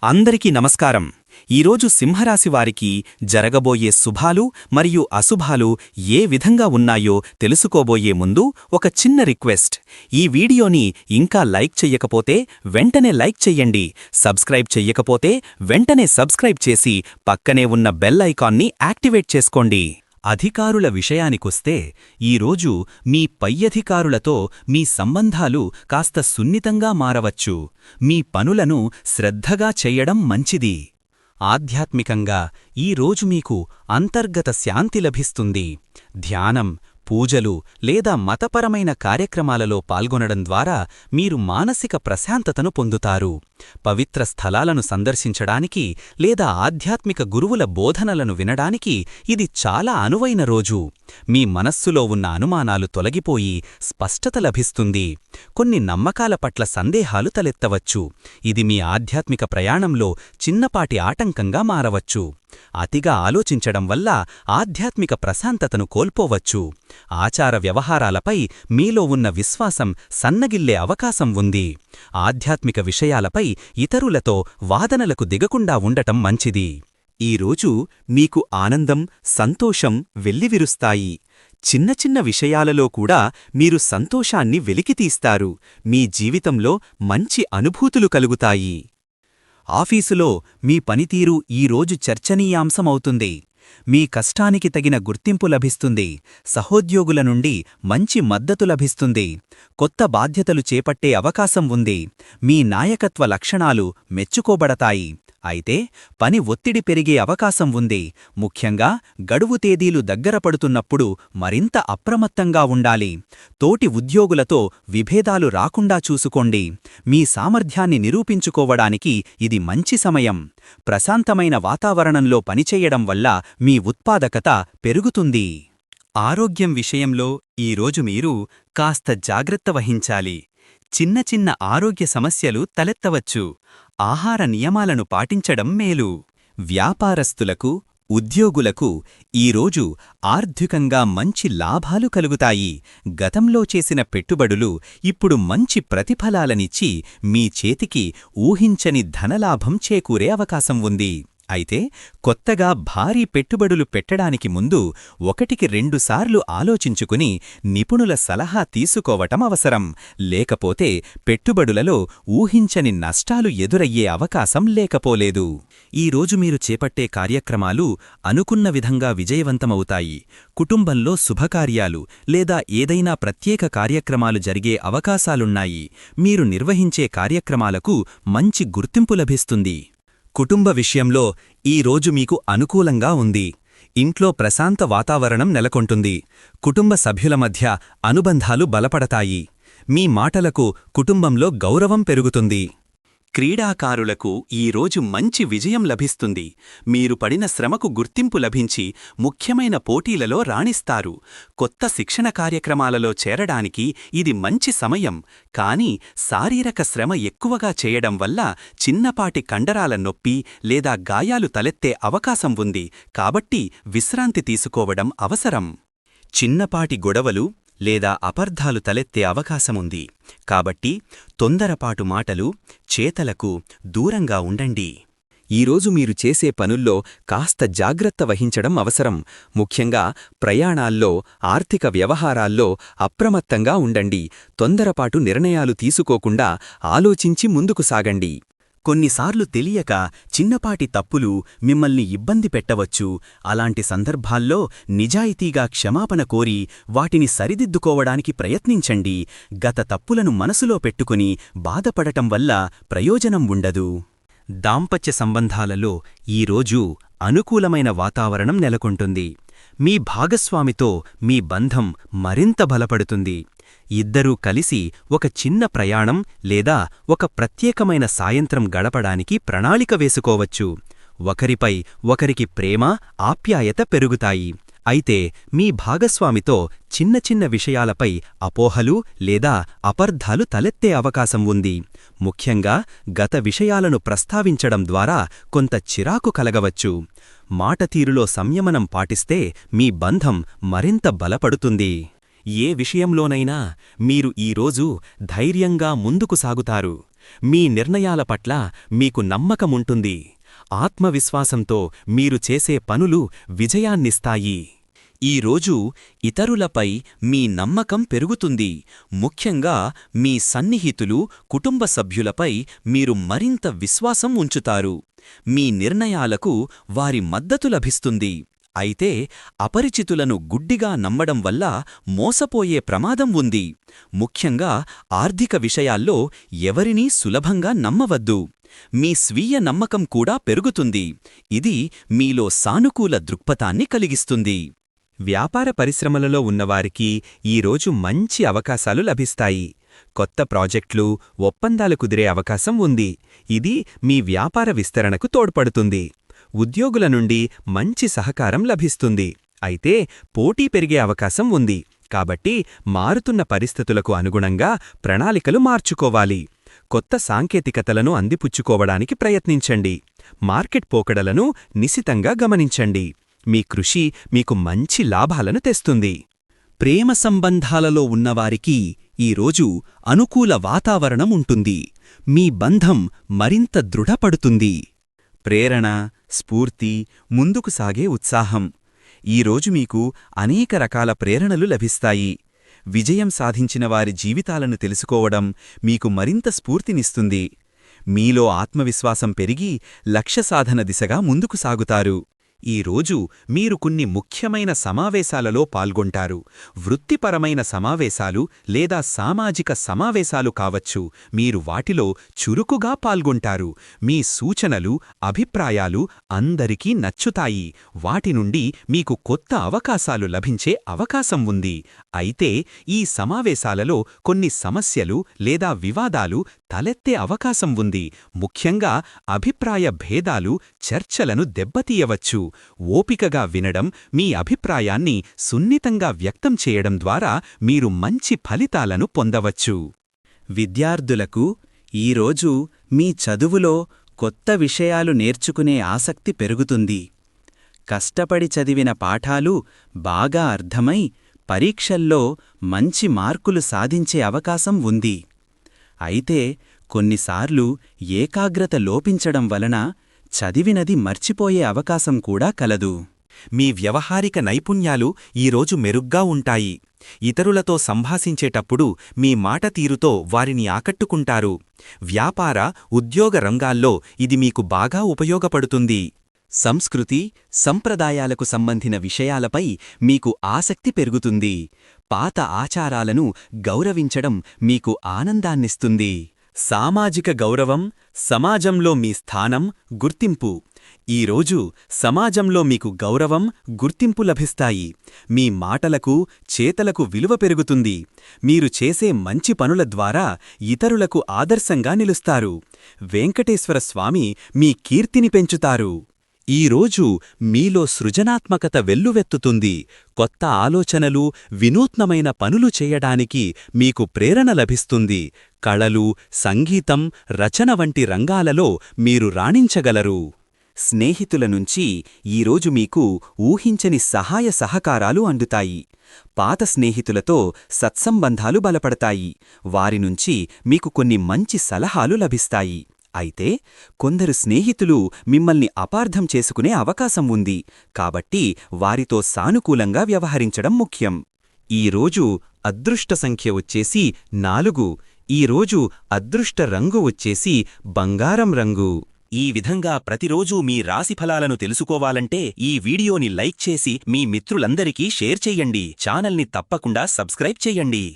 అందరికీ నమస్కారం. ఈరోజు సింహరాశి వారికి జరగబోయే శుభాలు మరియు అశుభాలు ఏ విధంగా ఉన్నాయో తెలుసుకోబోయే ముందు ఒక చిన్న రిక్వెస్ట్. ఈ వీడియోని ఇంకా లైక్ చెయ్యకపోతే వెంటనే లైక్ చెయ్యండి. సబ్స్క్రైబ్ చెయ్యకపోతే వెంటనే సబ్స్క్రైబ్ చేసి పక్కనే ఉన్న బెల్ ఐకాన్ని యాక్టివేట్ చేసుకోండి. అధికారుల విషయానికొస్తే ఈరోజు మీ పై అధికారులతో మీ సంబంధాలు కాస్త సున్నితంగా మారవచ్చు. మీ పనులను శ్రద్ధగా చెయ్యడం మంచిది. ఆధ్యాత్మికంగా ఈరోజు మీకు అంతర్గత శాంతి లభిస్తుంది. ధ్యానం, పూజలు లేదా మతపరమైన కార్యక్రమాలలో పాల్గొనడం ద్వారా మీరు మానసిక ప్రశాంతతను పొందుతారు. పవిత్ర స్థలాలను సందర్శించడానికి లేదా ఆధ్యాత్మిక గురువుల బోధనలను వినడానికి ఇది చాలా అనువైన రోజు. మీ మనస్సులో ఉన్న అనుమానాలు తొలగిపోయి స్పష్టత లభిస్తుంది. కొన్ని నమ్మకాల పట్ల సందేహాలు తలెత్తవచ్చు. ఇది మీ ఆధ్యాత్మిక ప్రయాణంలో చిన్నపాటి ఆటంకంగా మారవచ్చు. అతిగా ఆలోచించడం వల్ల ఆధ్యాత్మిక ప్రశాంతతను కోల్పోవచ్చు. ఆచార వ్యవహారాలపై మీలో ఉన్న విశ్వాసం సన్నగిల్లే అవకాశం ఉంది. ఆధ్యాత్మిక విషయాలపై ఇతరులతో వాదనలకు దిగకుండా ఉండటం మంచిది. ఈరోజు మీకు ఆనందం, సంతోషం వెల్లివిరుస్తాయి. చిన్న చిన్న విషయాలలో కూడా మీరు సంతోషాన్ని వెలికితీస్తారు. మీ జీవితంలో మంచి అనుభూతులు కలుగుతాయి. ఆఫీసులో మీ పనితీరు ఈరోజు చర్చనీయాంశమవుతుంది. మీ కష్టానికి తగిన గుర్తింపు లభిస్తుంది. సహోద్యోగుల నుండి మంచి మద్దతు లభిస్తుంది. కొత్త బాధ్యతలు చేపట్టే అవకాశం ఉంది. మీ నాయకత్వ లక్షణాలు మెచ్చుకోబడతాయి. అయితే పని ఒత్తిడి పెరిగే అవకాశం ఉంది. ముఖ్యంగా గడువు తేదీలు దగ్గరపడుతున్నప్పుడు మరింత అప్రమత్తంగా ఉండాలి. తోటి ఉద్యోగులతో విభేదాలు రాకుండా చూసుకోండి. మీ సామర్థ్యాన్ని నిరూపించుకోవడానికి ఇది మంచి సమయం. ప్రశాంతమైన వాతావరణంలో పనిచేయడం వల్ల మీ ఉత్పాదకత పెరుగుతుంది. ఆరోగ్యం విషయంలో ఈరోజు మీరు కాస్త జాగ్రత్త వహించాలి. చిన్న చిన్న ఆరోగ్య సమస్యలు తలెత్తవచ్చు. ఆహార నియమాలను పాటించడం మేలు. వ్యాపారస్తులకు, ఉద్యోగులకు ఈరోజు ఆర్థికంగా మంచి లాభాలు కలుగుతాయి. గతంలో చేసిన పెట్టుబడులు ఇప్పుడు మంచి ప్రతిఫలాలనిచ్చి మీ చేతికి ఊహించని ధనలాభం చేకూరే అవకాశం ఉంది. అయితే కొత్తగా భారీ పెట్టుబడులు పెట్టడానికి ముందు 1-2 సార్లు ఆలోచించుకుని నిపుణుల సలహా తీసుకోవటం అవసరం. లేకపోతే పెట్టుబడులలో ఊహించని నష్టాలు ఎదురయ్యే అవకాశం లేకపోలేదు. ఈరోజు మీరు చేపట్టే కార్యక్రమాలు అనుకున్న విధంగా విజయవంతమవుతాయి. కుటుంబంలో శుభకార్యాలు లేదా ఏదైనా ప్రత్యేక కార్యక్రమాలు జరిగే అవకాశాలున్నాయి. మీరు నిర్వహించే కార్యక్రమాలకు మంచి గుర్తింపు లభిస్తుంది. కుటుంబ విషయంలో ఈరోజు మీకు అనుకూలంగా ఉంది. ఇంట్లో ప్రశాంత వాతావరణం నెలకొంటుంది. కుటుంబ సభ్యుల మధ్య అనుబంధాలు బలపడతాయి. మీ మాటలకు కుటుంబంలో గౌరవం పెరుగుతుంది. క్రీడాకారులకు ఈరోజు మంచి విజయం లభిస్తుంది. మీరు పడిన శ్రమకు గుర్తింపు లభించి ముఖ్యమైన పోటీలలో రాణిస్తారు. కొత్త శిక్షణ కార్యక్రమాలలో చేరడానికి ఇది మంచి సమయం. కానీ శారీరక శ్రమ ఎక్కువగా చేయడం వల్ల చిన్నపాటి కండరాల నొప్పి లేదా గాయాలు తలెత్తే అవకాశం ఉంది. కాబట్టి విశ్రాంతి తీసుకోవడం అవసరం. చిన్నపాటి గొడవలు లేదా అపార్థాలు తలెత్తే అవకాశముంది. కాబట్టి తొందరపాటు మాటలు, చేతలకు దూరంగా ఉండండి. ఈరోజు మీరు చేసే పనుల్లో కాస్త జాగ్రత్త వహించడం అవసరం. ముఖ్యంగా ప్రయాణాల్లో, ఆర్థిక వ్యవహారాల్లో అప్రమత్తంగా ఉండండి. తొందరపాటు నిర్ణయాలు తీసుకోకుండా ఆలోచించి ముందుకు సాగండి. కొన్నిసార్లు తెలియక చిన్నపాటి తప్పులు మిమ్మల్ని ఇబ్బంది పెట్టవచ్చు. అలాంటి సందర్భాల్లో నిజాయితీగా క్షమాపణ కోరి వాటిని సరిదిద్దుకోవడానికి ప్రయత్నించండి. గత తప్పులను మనసులో పెట్టుకుని బాధపడటం వల్ల ప్రయోజనం ఉండదు. దాంపత్య సంబంధాలలో ఈరోజు అనుకూలమైన వాతావరణం నెలకొంటుంది. మీ భాగస్వామితో మీ బంధం మరింత బలపడుతుంది. ఇద్దరూ కలిసి ఒక చిన్న ప్రయాణం లేదా ఒక ప్రత్యేకమైన సాయంత్రం గడపడానికి ప్రణాళిక వేసుకోవచ్చు. ఒకరిపై ఒకరికి ప్రేమ, ఆప్యాయత పెరుగుతాయి. అయితే మీ భాగస్వామితో చిన్న చిన్న విషయాలపై అపోహలు లేదా అపార్థాలు తలెత్తే అవకాశం ఉంది. ముఖ్యంగా గత విషయాలను ప్రస్తావించడం ద్వారా కొంత చిరాకు కలగవచ్చు. మాటతీరులో సంయమనం పాటిస్తే మీ బంధం మరింత బలపడుతుంది. ఏ విషయంలోనైనా మీరు ఈరోజు ధైర్యంగా ముందుకు సాగుతారు. మీ నిర్ణయాల పట్ల మీకు నమ్మకముంటుంది. ఆత్మవిశ్వాసంతో మీరు చేసే పనులు విజయాన్నిస్తాయి. ఈరోజు ఇతరులపై మీ నమ్మకం పెరుగుతుంది. ముఖ్యంగా మీ సన్నిహితులు, కుటుంబ సభ్యులపై మీరు మరింత విశ్వాసం ఉంచుతారు. మీ నిర్ణయాలకు వారి మద్దతు లభిస్తుంది. అయితే అపరిచితులను గుడ్డిగా నమ్మడం వల్ల మోసపోయే ప్రమాదం ఉంది. ముఖ్యంగా ఆర్థిక విషయాల్లో ఎవరినీ సులభంగా నమ్మవద్దు. మీ స్వీయ నమ్మకం కూడా పెరుగుతుంది. ఇది మీలో సానుకూల దృక్పథాన్ని కలిగిస్తుంది. వ్యాపార పరిశ్రమలలో ఉన్నవారికి ఈరోజు మంచి అవకాశాలు లభిస్తాయి. కొత్త ప్రాజెక్టులు, ఒప్పందాలు కుదిరే అవకాశం ఉంది. ఇది మీ వ్యాపార విస్తరణకు తోడ్పడుతుంది. ఉద్యోగుల నుండి మంచి సహకారం లభిస్తుంది. అయితే పోటీ పెరిగే అవకాశం ఉంది. కాబట్టి మారుతున్న పరిస్థితులకు అనుగుణంగా ప్రణాళికలు మార్చుకోవాలి. కొత్త సాంకేతికతలను అందిపుచ్చుకోవడానికి ప్రయత్నించండి. మార్కెట్ పోకడలను నిశితంగా గమనించండి. మీ కృషి మీకు మంచి లాభాలను తెస్తుంది. ప్రేమ సంబంధాలలో ఉన్నవారికి ఈరోజు అనుకూల వాతావరణం ఉంటుంది. మీ బంధం మరింత దృఢపడుతుంది. ప్రేరణ, స్ఫూర్తి, ముందుకు సాగే ఉత్సాహం. ఈరోజు మీకు అనేక రకాల ప్రేరణలు లభిస్తాయి. విజయం సాధించిన వారి జీవితాలను తెలుసుకోవడం మీకు మరింత స్ఫూర్తినిస్తుంది. మీలో ఆత్మవిశ్వాసం పెరిగి లక్ష్య సాధన దిశగా ముందుకు సాగుతారు. ఈరోజు మీరు కొన్ని ముఖ్యమైన సమావేశాలలో పాల్గొంటారు. వృత్తిపరమైన సమావేశాలు లేదా సామాజిక సమావేశాలు కావచ్చు. మీరు వాటిలో చురుకుగా పాల్గొంటారు. మీ సూచనలు, అభిప్రాయాలు అందరికీ నచ్చుతాయి. వాటి నుండి మీకు కొత్త అవకాశాలు లభించే అవకాశం ఉంది. అయితే ఈ సమావేశాలలో కొన్ని సమస్యలు లేదా వివాదాలు తలెత్తే అవకాశం ఉంది. ముఖ్యంగా అభిప్రాయ భేదాలు చర్చలను దెబ్బతీయవచ్చు. ఓపికగా వినడం, మీ అభిప్రాయాన్ని సున్నితంగా వ్యక్తం చేయడం ద్వారా మీరు మంచి ఫలితాలను పొందవచ్చు. విద్యార్థులకు ఈరోజు మీ చదువులో కొత్త విషయాలు నేర్చుకునే ఆసక్తి పెరుగుతుంది. కష్టపడి చదివిన పాఠాలు బాగా అర్థమై పరీక్షల్లో మంచి మార్కులు సాధించే అవకాశం ఉంది. అయితే కొన్నిసార్లు ఏకాగ్రత లోపించడం వలన చదివినది మర్చిపోయే అవకాశం కూడా కలదు. మీ వ్యవహారిక నైపుణ్యాలు ఈరోజు మెరుగ్గా ఉంటాయి. ఇతరులతో సంభాషించేటప్పుడు మీ మాట తీరుతో వారిని ఆకట్టుకుంటారు. వ్యాపార, ఉద్యోగ రంగాల్లో ఇది మీకు బాగా ఉపయోగపడుతుంది. సంస్కృతి, సంప్రదాయాలకు సంబంధిన విషయాలపై మీకు ఆసక్తి పెరుగుతుంది. పాత ఆచారాలను గౌరవించడం మీకు ఆనందాన్నిస్తుంది. సామాజిక గౌరవం, సమాజంలో మీ స్థానం, గుర్తింపు. ఈరోజు సమాజంలో మీకు గౌరవం, గుర్తింపు లభిస్తాయి. మీ మాటలకు, చేతలకు విలువ పెరుగుతుంది. మీరు చేసే మంచి పనుల ద్వారా ఇతరులకు ఆదర్శంగా నిలుస్తారు. వెంకటేశ్వర స్వామి మీ కీర్తిని పెంచుతారు. ఈరోజు మీలో సృజనాత్మకత వెల్లువెత్తుతుంది. కొత్త ఆలోచనలు, వినూత్నమైన పనులు చేయడానికి మీకు ప్రేరణ లభిస్తుంది. కళలు, సంగీతం, రచన వంటి రంగాలలో మీరు రాణించగలరు. స్నేహితుల నుంచి ఈరోజు మీకు ఊహించని సహాయ సహకారాలు అందుతాయి. పాత స్నేహితులతో సత్సంబంధాలు బలపడతాయి. వారినుంచి మీకు కొన్ని మంచి సలహాలు లభిస్తాయి. అయితే కొందరు స్నేహితులు మిమ్మల్ని అపార్థం చేసుకునే అవకాశం ఉంది. కాబట్టి వారితో సానుకూలంగా వ్యవహరించడం ముఖ్యం. ఈరోజు అదృష్ట సంఖ్య వచ్చేసి 4. ఈరోజు అదృష్ట రంగు వచ్చేసి బంగారం రంగు. ఈ విధంగా ప్రతిరోజూ మీ రాశిఫలాలను తెలుసుకోవాలంటే ఈ వీడియోని లైక్ చేసి మీ మిత్రులందరికీ షేర్ చెయ్యండి. ఛానల్ని తప్పకుండా సబ్స్క్రైబ్ చెయ్యండి.